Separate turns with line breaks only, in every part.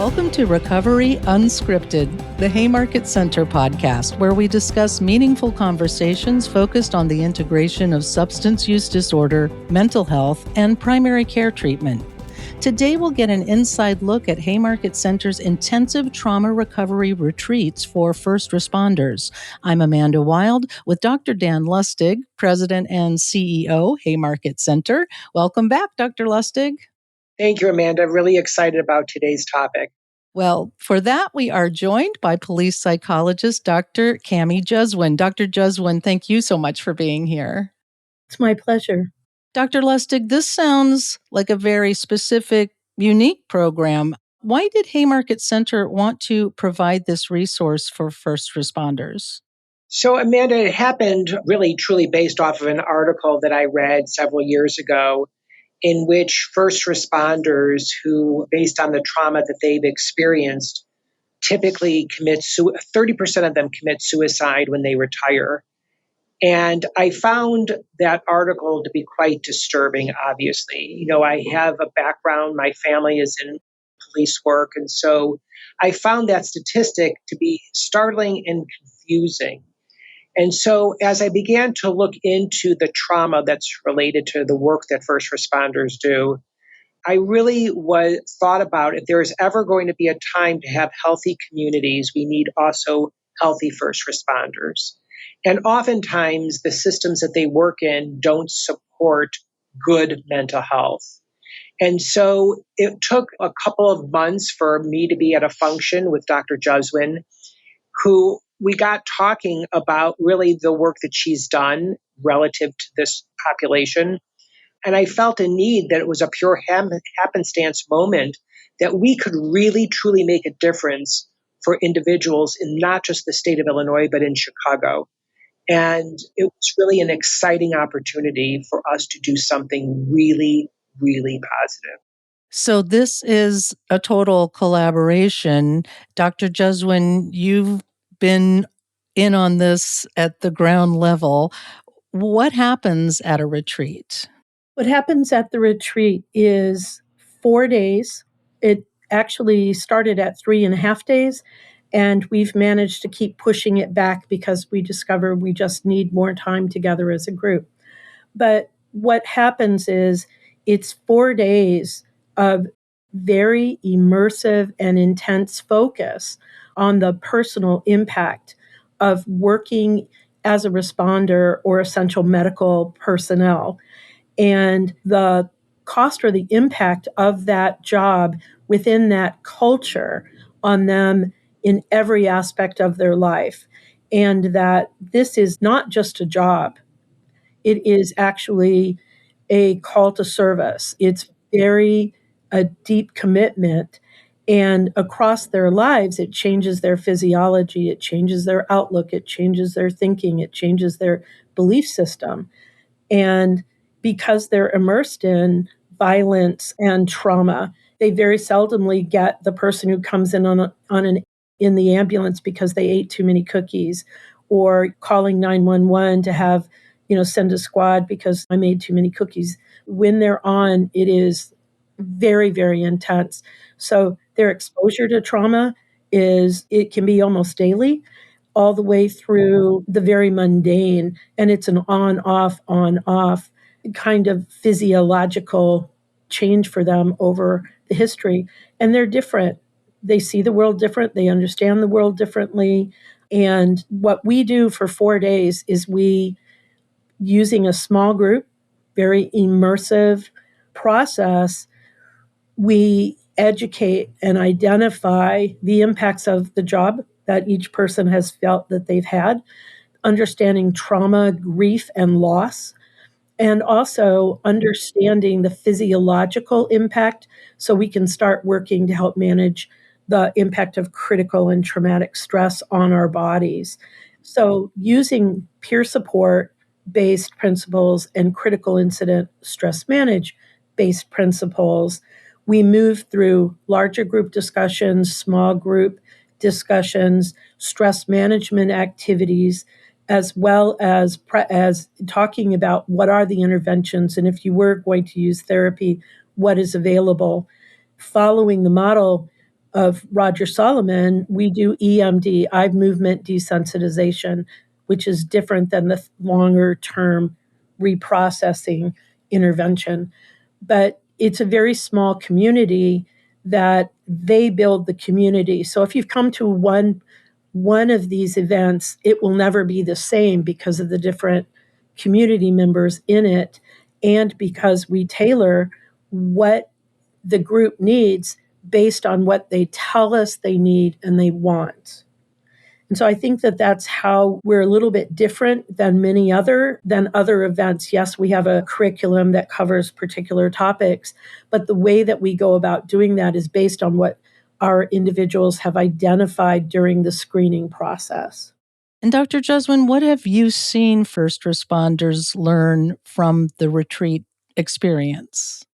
Welcome to Recovery Unscripted, the Haymarket Center podcast, where we discuss meaningful conversations focused on the integration of substance use disorder, mental health, and primary care treatment. Today, we'll get an inside look at Haymarket Center's intensive trauma recovery retreats for first responders. I'm Amanda Wild with Dr. Dan Lustig, President and CEO, Haymarket Center. Welcome back, Dr. Lustig.
Thank you, Amanda. Really excited about today's topic.
Well, for that, we are joined by police psychologist, Dr. Kammie Juzwin. Dr. Juzwin, thank you so much for being here.
It's my pleasure.
Dr. Lustig, this sounds like a very specific, unique program. Why did Haymarket Center want to provide this resource for first responders?
So, Amanda, it happened really truly based off of an article that I read several years ago in which first responders who, based on the trauma that they've experienced, typically 30% of them commit suicide when they retire. And I found that article to be quite disturbing, obviously. You know, I have a background, my family is in police work, and so I found that statistic to be startling and confusing. And so as I began to look into the trauma that's related to the work that first responders do, I really thought about if there is ever going to be a time to have healthy communities, we need also healthy first responders. And oftentimes the systems that they work in don't support good mental health. And so it took a couple of months for me to be at a function with Dr. Juzwin, who we got talking about really the work that she's done relative to this population. And I felt a need that it was a pure happenstance moment that we could really, truly make a difference for individuals in not just the state of Illinois, but in Chicago. And it was really an exciting opportunity for us to do something really, really positive.
So this is a total collaboration. Dr. Juzwin, you've been in on this at the ground level. What happens at a retreat?
What happens at the retreat is 4 days. It actually started at 3.5 days, and we've managed to keep pushing it back because we discover we just need more time together as a group. But what happens is it's 4 days of very immersive and intense focus on the personal impact of working as a responder or essential medical personnel, and the cost or the impact of that job within that culture on them in every aspect of their life. And that this is not just a job. It is actually a call to service. It's a deep commitment. And across their lives, it changes their physiology, it changes their outlook, it changes their thinking, it changes their belief system. And because they're immersed in violence and trauma, they very seldomly get the person who comes in in the ambulance because they ate too many cookies, or calling 911 to have, send a squad because I made too many cookies. When they're on, it is very, very intense. So their exposure to trauma it can be almost daily, all the way through the very mundane. And it's an on, off kind of physiological change for them over the history. And they're different. They see the world different. They understand the world differently. And what we do for 4 days is using a small group, very immersive process, we educate and identify the impacts of the job that each person has felt that they've had, understanding trauma, grief, and loss, and also understanding the physiological impact so we can start working to help manage the impact of critical and traumatic stress on our bodies. So using peer support-based principles and critical incident stress manage-based principles, we move through larger group discussions, small group discussions, stress management activities, as well as talking about what are the interventions, and if you were going to use therapy, what is available, following the model of Roger Solomon, we do EMD, eye movement desensitization, which is different than the longer term reprocessing intervention. But it's a very small community that they build the community. So if you've come to one of these events, it will never be the same because of the different community members in it and because we tailor what the group needs based on what they tell us they need and they want. And so I think that that's how we're a little bit different than other events. Yes, we have a curriculum that covers particular topics, but the way that we go about doing that is based on what our individuals have identified during the screening process.
And Dr. Juzwin, what have you seen first responders learn from the retreat experience?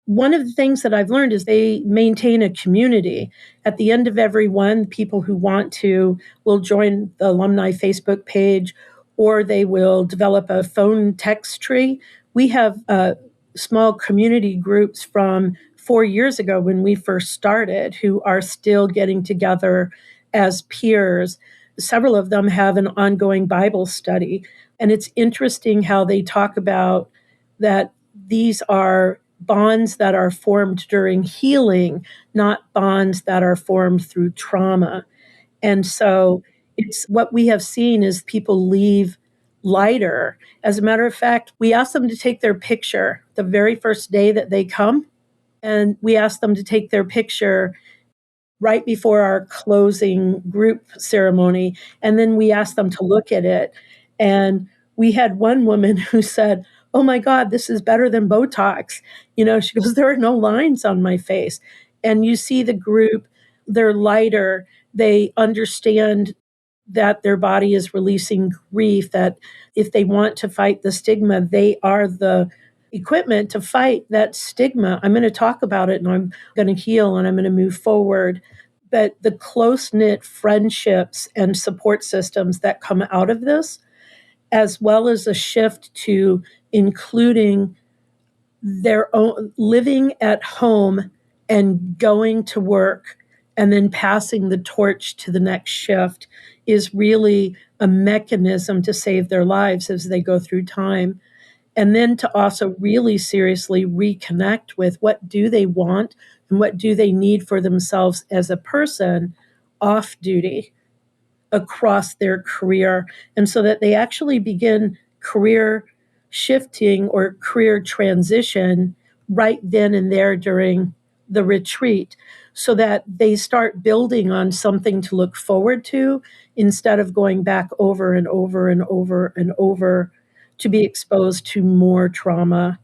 One of the things that I've learned is they maintain a community. At the end of every one, people who want to will join the alumni Facebook page, or they will develop a phone text tree. We have small community groups from 4 years ago when we first started who are still getting together as peers. Several of them have an ongoing Bible study. And it's interesting how they talk about that these are bonds that are formed during healing, not bonds that are formed through trauma. And so it's what we have seen is people leave lighter. As a matter of fact, we ask them to take their picture the very first day that they come, and we ask them to take their picture right before our closing group ceremony. And then we asked them to look at it. And we had one woman who said, "Oh my God, this is better than Botox." She goes, "There are no lines on my face." And you see the group, they're lighter. They understand that their body is releasing grief, that if they want to fight the stigma, they are the equipment to fight that stigma. I'm going to talk about it and I'm going to heal and I'm going to move forward. But the close knit friendships and support systems that come out of this, as well as a shift to including their own living at home and going to work and then passing the torch to the next shift, is really a mechanism to save their lives as they go through time. And then to also really seriously reconnect with what do they want and what do they need for themselves as a person off duty across their career. And so that they actually begin career shifting or career transition right then and there during the retreat, so that they start building on something to look forward to instead of going back over and over and over and over to be exposed to more trauma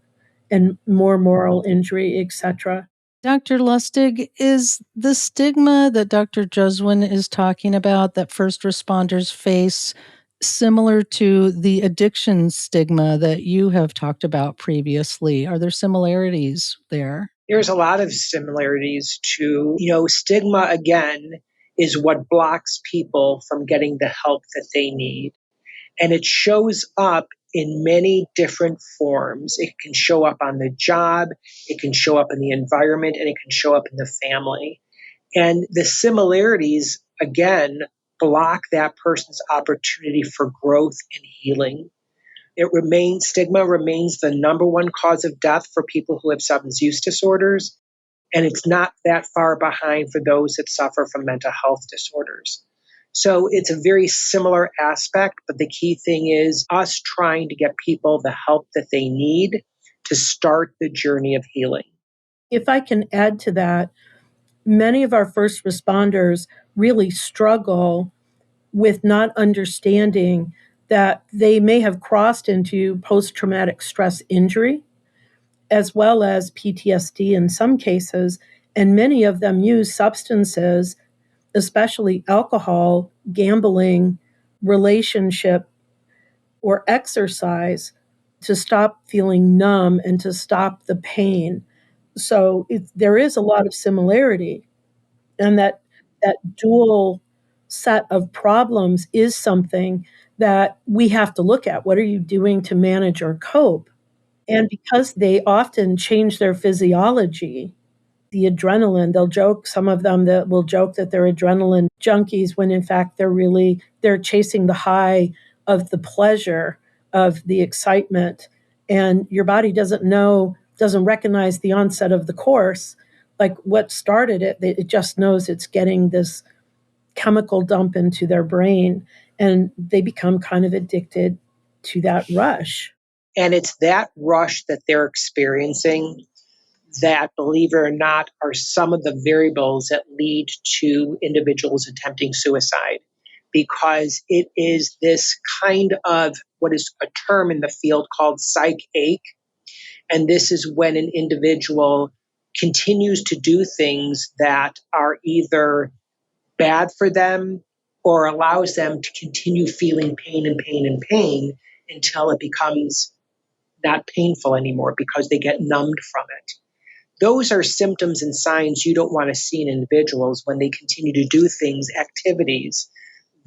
and more moral injury, etc.
Dr. Lustig, is the stigma that Dr. Juzwin is talking about that first responders face similar to the addiction stigma that you have talked about previously? Are there similarities there?
There's a lot of similarities to, stigma again is what blocks people from getting the help that they need. And it shows up in many different forms. It can show up on the job, it can show up in the environment, and it can show up in the family. And the similarities, again, block that person's opportunity for growth and healing. Stigma remains the number one cause of death for people who have substance use disorders. And it's not that far behind for those that suffer from mental health disorders. So it's a very similar aspect, but the key thing is us trying to get people the help that they need to start the journey of healing.
If I can add to that, many of our first responders really struggle with not understanding that they may have crossed into post-traumatic stress injury as well as PTSD in some cases, and many of them use substances, especially alcohol, gambling, relationship, or exercise to stop feeling numb and to stop the pain. So there is a lot of similarity, and that dual set of problems is something that we have to look at. What are you doing to manage or cope? And because they often change their physiology the adrenaline. They'll joke, some of them that will joke that they're adrenaline junkies when in fact they're chasing the high of the pleasure of the excitement. And your body doesn't recognize the onset of the course, like what started it. It just knows it's getting this chemical dump into their brain, and they become kind of addicted to that rush.
And it's that rush that they're experiencing that, believe it or not, are some of the variables that lead to individuals attempting suicide, because it is this kind of what is a term in the field called psych ache. And this is when an individual continues to do things that are either bad for them or allows them to continue feeling pain and pain and pain until it becomes not painful anymore because they get numbed from it. Those are symptoms and signs you don't want to see in individuals when they continue to do things, activities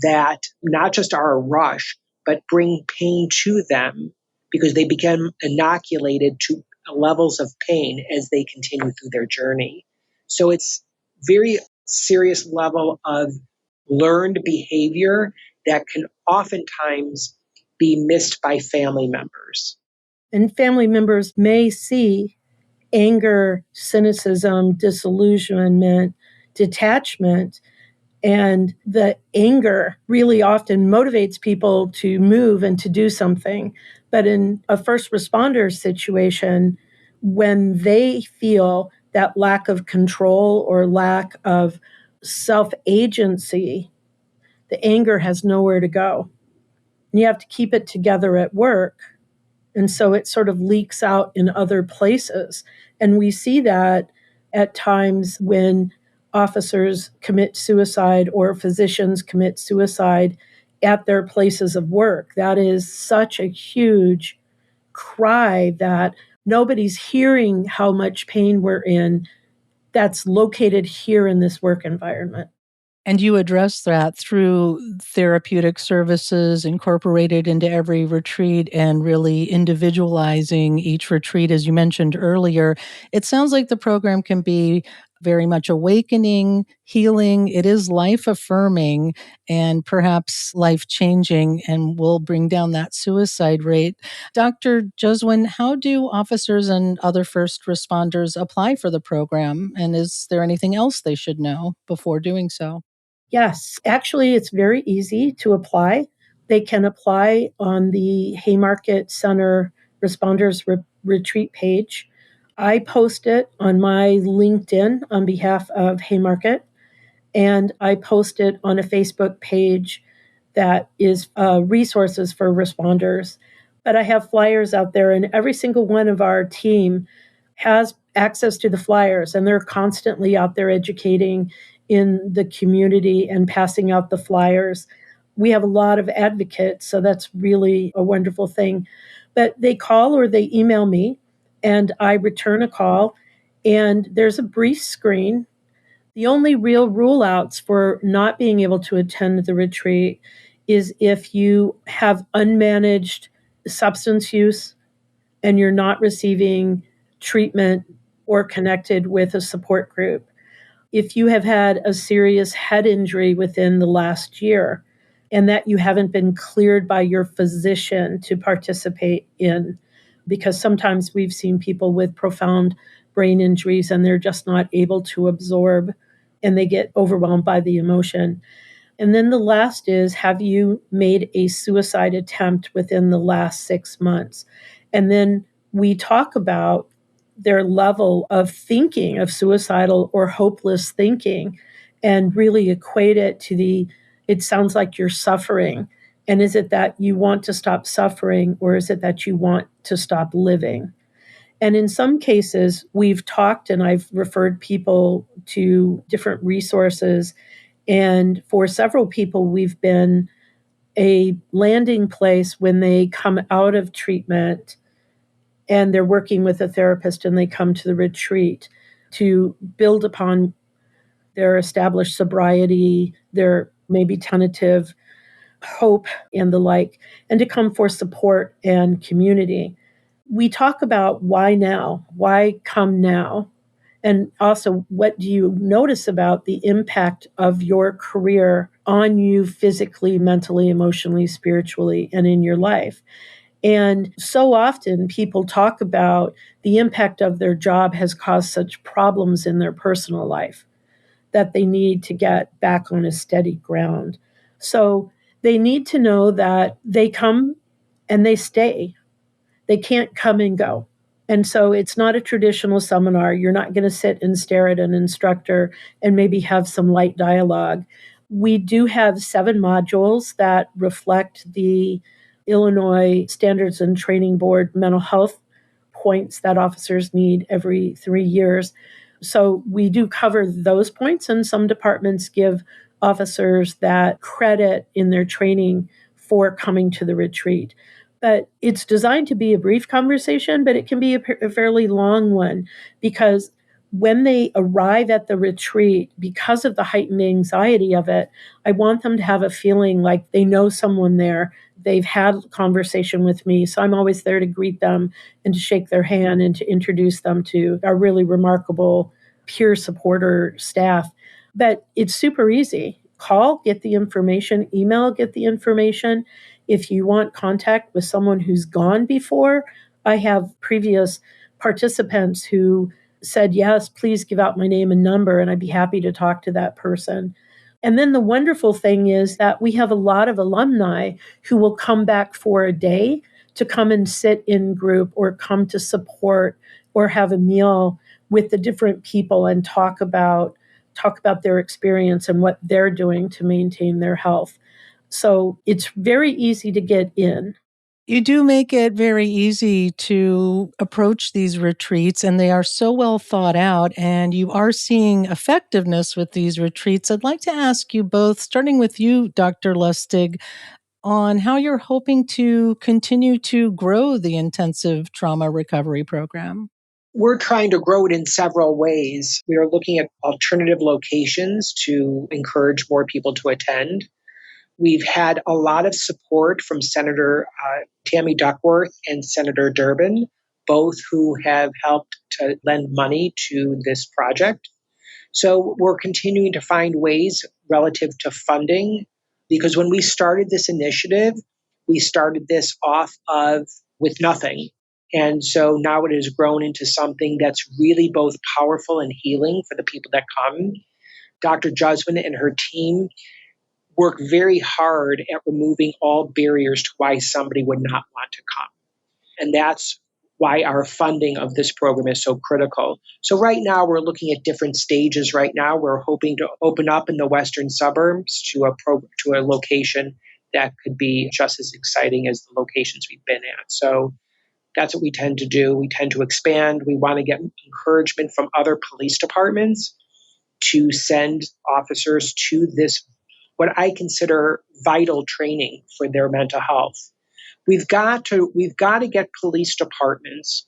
that not just are a rush, but bring pain to them because they become inoculated to levels of pain as they continue through their journey. So it's very serious level of learned behavior that can oftentimes be missed by family members.
And family members may see anger, cynicism, disillusionment, detachment, and the anger really often motivates people to move and to do something. But in a first responder situation, when they feel that lack of control or lack of self-agency, the anger has nowhere to go. And you have to keep it together at work. And so it sort of leaks out in other places. And we see that at times when officers commit suicide or physicians commit suicide at their places of work. That is such a huge cry that nobody's hearing how much pain we're in that's located here in this work environment.
And you address that through therapeutic services incorporated into every retreat and really individualizing each retreat, as you mentioned earlier. It sounds like the program can be very much awakening, healing. It is life affirming and perhaps life changing, and will bring down that suicide rate. Dr. Juzwin, how do officers and other first responders apply for the program? And is there anything else they should know before doing so?
Yes, actually, it's very easy to apply. They can apply on the Haymarket Center Responders Retreat page. I post it on my LinkedIn on behalf of Haymarket, and I post it on a Facebook page that is resources for responders. But I have flyers out there, and every single one of our team has access to the flyers, and they're constantly out there educating in the community and passing out the flyers. We have a lot of advocates, so that's really a wonderful thing. But they call or they email me, and I return a call, and there's a brief screen. The only real rule outs for not being able to attend the retreat is if you have unmanaged substance use and you're not receiving treatment or connected with a support group. If you have had a serious head injury within the last year and that you haven't been cleared by your physician to participate in, because sometimes we've seen people with profound brain injuries and they're just not able to absorb and they get overwhelmed by the emotion. And then the last is, have you made a suicide attempt within the last 6 months? And then we talk about their level of thinking, of suicidal or hopeless thinking, and really equate it to it sounds like you're suffering. And is it that you want to stop suffering, or is it that you want to stop living? And in some cases, we've talked and I've referred people to different resources. And for several people, we've been a landing place when they come out of treatment and they're working with a therapist and they come to the retreat to build upon their established sobriety, their maybe tentative hope and the like, and to come for support and community. We talk about why now, why come now? And also, what do you notice about the impact of your career on you physically, mentally, emotionally, spiritually, and in your life? And so often people talk about the impact of their job has caused such problems in their personal life that they need to get back on a steady ground. So they need to know that they come and they stay. They can't come and go. And so it's not a traditional seminar. You're not going to sit and stare at an instructor and maybe have some light dialogue. We do have 7 modules that reflect the Illinois Standards and Training Board mental health points that officers need every 3 years. So we do cover those points, and some departments give officers that credit in their training for coming to the retreat. But it's designed to be a brief conversation, but it can be a fairly long one, because when they arrive at the retreat, because of the heightened anxiety of it, I want them to have a feeling like they know someone there. They've had a conversation with me, so I'm always there to greet them and to shake their hand and to introduce them to our really remarkable peer supporter staff. But it's super easy. Call, get the information, email, get the information. If you want contact with someone who's gone before, I have previous participants who said, yes, please give out my name and number, and I'd be happy to talk to that person. And then the wonderful thing is that we have a lot of alumni who will come back for a day to come and sit in group or come to support or have a meal with the different people and talk about their experience and what they're doing to maintain their health. So it's very easy to get in.
You do make it very easy to approach these retreats, and they are so well thought out, and you are seeing effectiveness with these retreats. I'd like to ask you both, starting with you, Dr. Lustig, on how you're hoping to continue to grow the intensive trauma recovery program.
We're trying to grow it in several ways. We are looking at alternative locations to encourage more people to attend. We've had a lot of support from Senator Kammie Duckworth and Senator Durbin, both who have helped to lend money to this project. So we're continuing to find ways relative to funding, because when we started this initiative, we started this off of with nothing. And so now it has grown into something that's really both powerful and healing for the people that come. Dr. Juzwin and her team work very hard at removing all barriers to why somebody would not want to come. And that's why our funding of this program is so critical. So right now we're looking at different stages. Right now we're hoping to open up in the western suburbs to a location that could be just as exciting as the locations we've been at. So that's what we tend to do. We tend to expand. We want to get encouragement from other police departments to send officers to this, what I consider vital training for their mental health. We've got to get police departments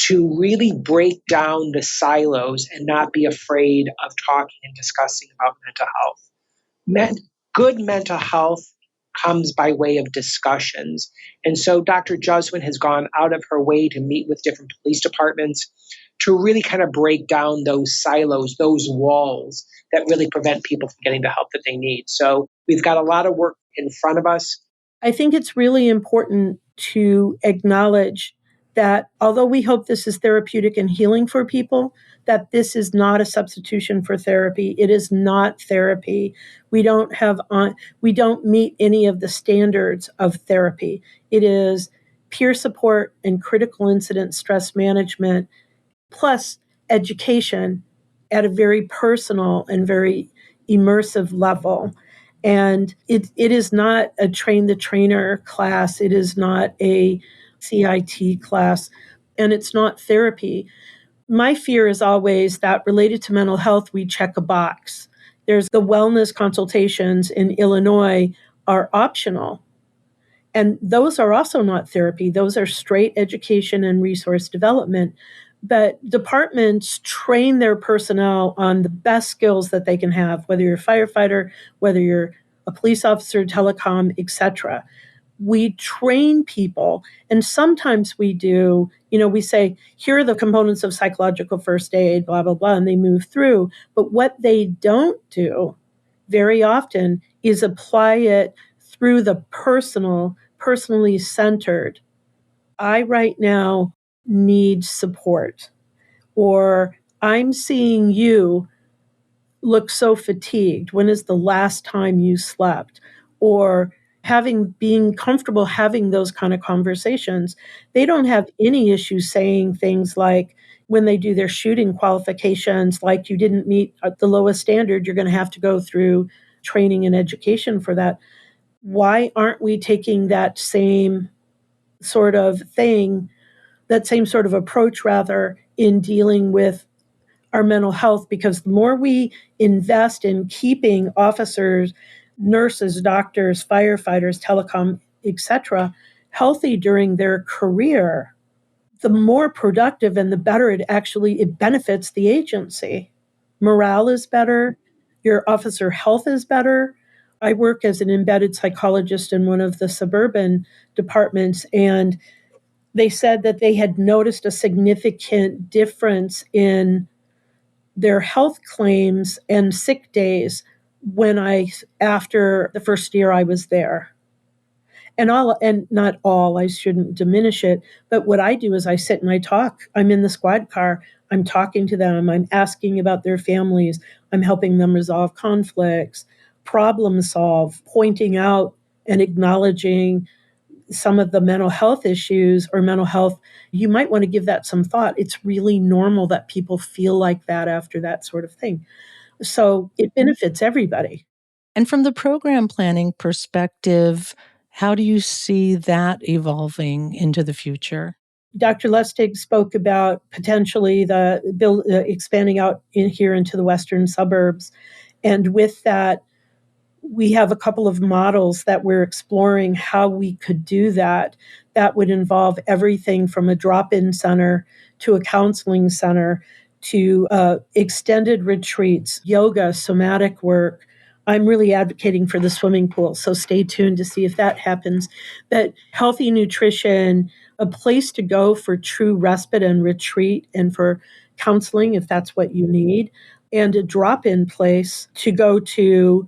to really break down the silos and not be afraid of talking and discussing about mental health. Good mental health comes by way of discussions. And so Dr. Juzwin has gone out of her way to meet with different police departments to really kind of break down those silos, those walls that really prevent people from getting the help that they need. So we've got a lot of work in front of us.
I think it's really important to acknowledge that although we hope this is therapeutic and healing for people, that this is not a substitution for therapy. It is not therapy. We don't meet any of the standards of therapy. It is peer support and critical incident stress management, plus education at a very personal and very immersive level. And it is not a train the trainer class. It is not a CIT class, and it's not therapy. My fear is always that related to mental health, we check a box. There's the wellness consultations in Illinois are optional. And those are also not therapy. Those are straight education and resource development. But departments train their personnel on the best skills that they can have, whether you're a firefighter, whether you're a police officer, telecom, etc. we train people. And sometimes we do, we say, here are the components of psychological first aid, blah, blah, blah, and they move through. But what they don't do very often is apply it through the personally centered. I right now need support, or I'm seeing you look so fatigued. When is the last time you slept? Or being comfortable having those kind of conversations. They don't have any issue saying things like, when they do their shooting qualifications, like, you didn't meet the lowest standard, you're going to have to go through training and education for that. Why aren't we taking that same sort of thing, that same sort of approach rather, in dealing with our mental health? Because the more we invest in keeping officers, nurses, doctors, firefighters, telecom, etc., healthy during their career, the more productive and the better it benefits the agency. Morale is better, your officer health is better. I work as an embedded psychologist in one of the suburban departments, and they said that they had noticed a significant difference in their health claims and sick days after the first year I was there. And not all, I shouldn't diminish it, but what I do is I sit and I talk. I'm in the squad car, I'm talking to them, I'm asking about their families, I'm helping them resolve conflicts, problem solve, pointing out and acknowledging some of the mental health issues or mental health. You might want to give that some thought. It's really normal that people feel like that after that sort of thing. So it benefits everybody.
And from the program planning perspective, how do you see that evolving into the future?
Dr. Lustig spoke about potentially expanding out here into the western suburbs. And with that, we have a couple of models that we're exploring how we could do that. That would involve everything from a drop-in center to a counseling center to extended retreats, yoga, somatic work. I'm really advocating for the swimming pool, so stay tuned to see if that happens. But healthy nutrition, a place to go for true respite and retreat and for counseling if that's what you need, and a drop-in place to go to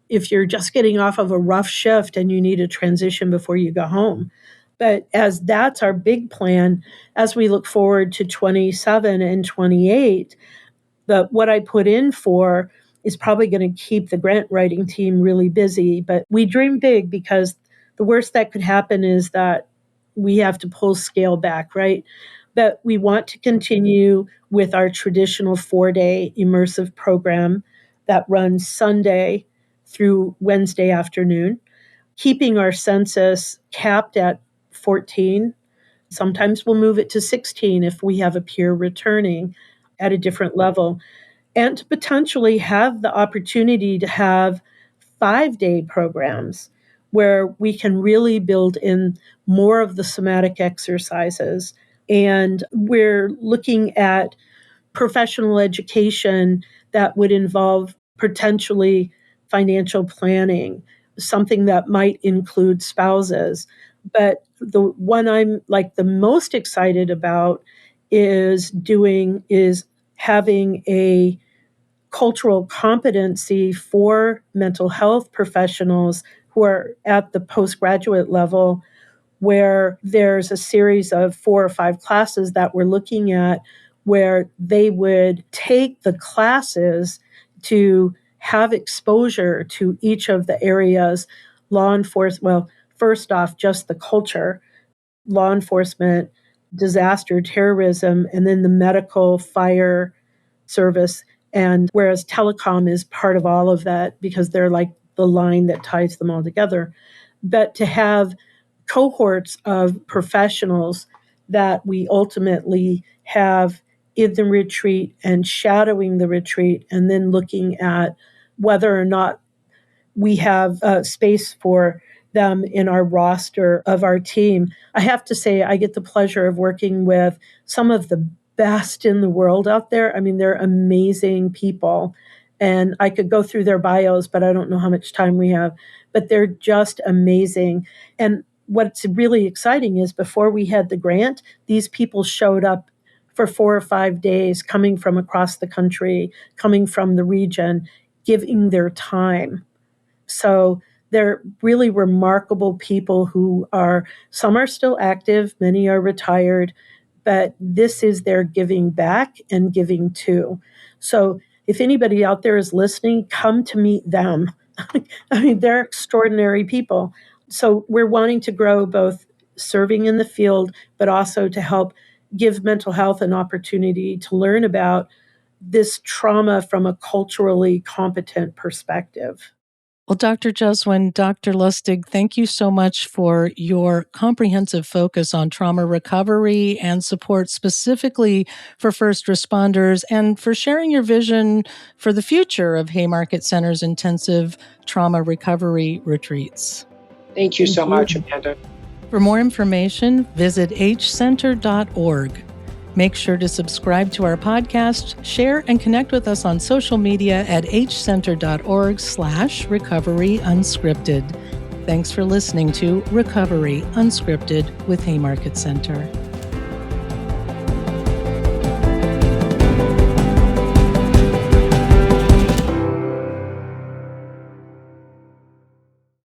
if you're just getting off of a rough shift and you need a transition before you go home. But as that's our big plan, as we look forward to 27 and 28, what I put in for is probably going to keep the grant writing team really busy. But we dream big, because the worst that could happen is that we have to pull scale back, right? But we want to continue with our traditional 4-day immersive program that runs Sunday through Wednesday afternoon, keeping our census capped at 14. Sometimes we'll move it to 16 if we have a peer returning at a different level, and to potentially have the opportunity to have 5-day programs where we can really build in more of the somatic exercises. And we're looking at professional education that would involve potentially financial planning, something that might include spouses. But the one I'm like the most excited about is having a cultural competency for mental health professionals who are at the postgraduate level, where there's a series of 4 or 5 classes that we're looking at, where they would take the classes to have exposure to each of the areas, law enforcement, well, first off, just the culture, law enforcement, disaster, terrorism, and then the medical, fire service. And whereas telecom is part of all of that because they're like the line that ties them all together. But to have cohorts of professionals that we ultimately have in the retreat and shadowing the retreat, and then looking at whether or not we have space for them in our roster of our team. I have to say, I get the pleasure of working with some of the best in the world out there. I mean, they're amazing people. And I could go through their bios, but I don't know how much time we have. But they're just amazing. And what's really exciting is before we had the grant, these people showed up for 4 or 5 days, coming from across the country, coming from the region, giving their time. So they're really remarkable people who are, some are still active, many are retired, but this is their giving back and giving to. So if anybody out there is listening, come to meet them. I mean, they're extraordinary people. So we're wanting to grow both serving in the field, but also to help give mental health an opportunity to learn about this trauma from a culturally competent perspective.
Well, Dr. Juzwin, Dr. Lustig, thank you so much for your comprehensive focus on trauma recovery and support specifically for first responders, and for sharing your vision for the future of Haymarket Center's intensive trauma recovery retreats.
Thank you so much, Amanda.
For more information, visit hcenter.org. Make sure to subscribe to our podcast, share, and connect with us on social media at hcenter.org/recovery unscripted. Thanks for listening to Recovery Unscripted with Haymarket Center.